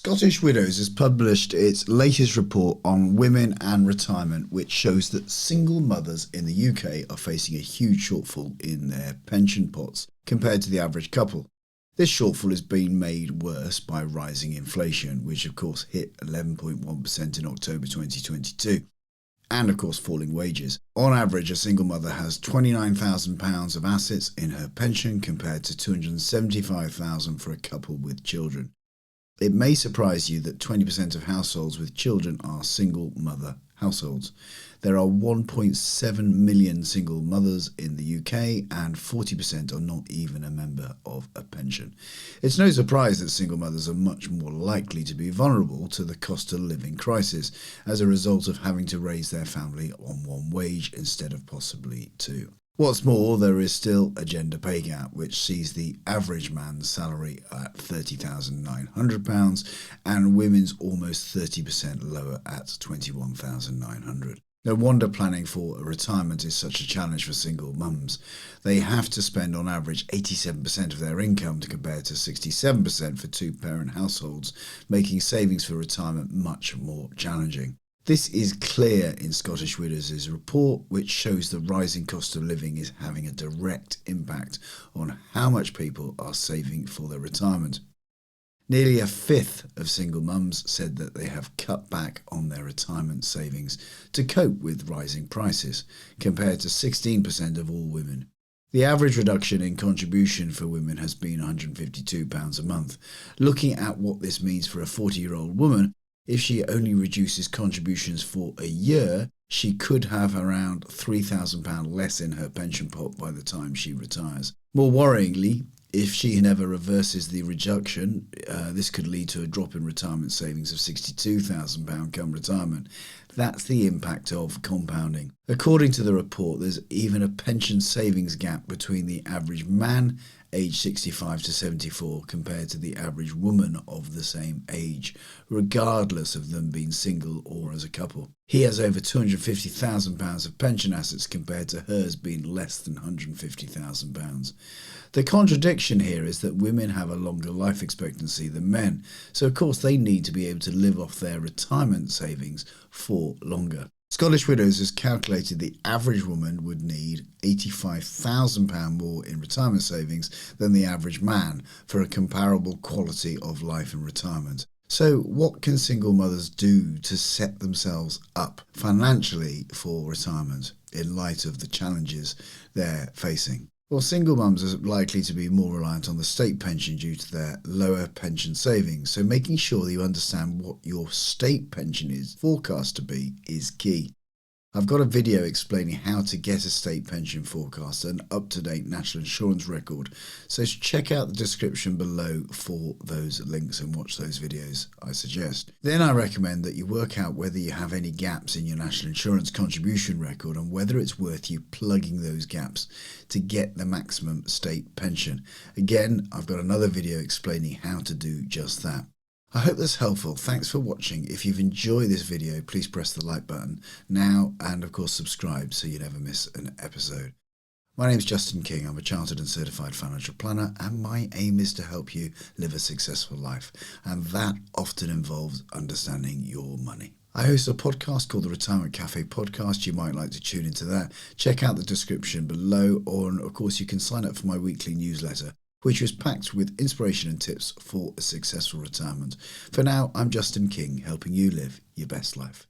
Scottish Widows has published its latest report on women and retirement, which shows that single mothers in the UK are facing a huge shortfall in their pension pots compared to the average couple. This shortfall is being made worse by rising inflation, which of course hit 11.1% in October 2022, and of course falling wages. On average, a single mother has £29,000 of assets in her pension compared to £275,000 for a couple with children. It may surprise you that 20% of households with children are single mother households. There are 1.7 million single mothers in the UK and 40% are not even a member of a pension. It's no surprise that single mothers are much more likely to be vulnerable to the cost of living crisis as a result of having to raise their family on one wage instead of possibly two. What's more, there is still a gender pay gap, which sees the average man's salary at £30,900 and women's almost 30% lower at £21,900. No wonder planning for a retirement is such a challenge for single mums. They have to spend on average 87% of their income to compare to 67% for two-parent households, making savings for retirement much more challenging. This is clear in Scottish Widows' report, which shows the rising cost of living is having a direct impact on how much people are saving for their retirement. Nearly a fifth of single mums said that they have cut back on their retirement savings to cope with rising prices, compared to 16% of all women. The average reduction in contribution for women has been £152 a month. Looking at what this means for a 40-year-old woman, if she only reduces contributions for a year, she could have around £3,000 less in her pension pot by the time she retires. More worryingly, if she never reverses the reduction, this could lead to a drop in retirement savings of £62,000 come retirement. That's the impact of compounding. According to the report, there's even a pension savings gap between the average man aged 65 to 74 compared to the average woman of the same age, regardless of them being single or as a couple. He has over £250,000 of pension assets compared to hers being less than £150,000. The contradiction here is that women have a longer life expectancy than men, so of course they need to be able to live off their retirement savings for longer. Scottish Widows has calculated the average woman would need £85,000 more in retirement savings than the average man for a comparable quality of life in retirement. So what can single mothers do to set themselves up financially for retirement in light of the challenges they're facing? Well, single mums are likely to be more reliant on the state pension due to their lower pension savings, so making sure you understand what your state pension is forecast to be is key. I've got a video explaining how to get a state pension forecast and up-to-date national insurance record, so check out the description below for those links and watch those videos I suggest. Then I recommend that you work out whether you have any gaps in your national insurance contribution record and whether it's worth you plugging those gaps to get the maximum state pension. Again, I've got another video explaining how to do just that. I hope that's helpful. Thanks for watching. If you've enjoyed this video, please press the like button now and of course subscribe so you never miss an episode. My name is Justin King. I'm a chartered and certified financial planner and my aim is to help you live a successful life, and that often involves understanding your money. I host a podcast called the Retirement Cafe Podcast. You might like to tune into that. Check out the description below, or of course you can sign up for my weekly newsletter, which was packed with inspiration and tips for a successful retirement. For now, I'm Justin King, helping you live your best life.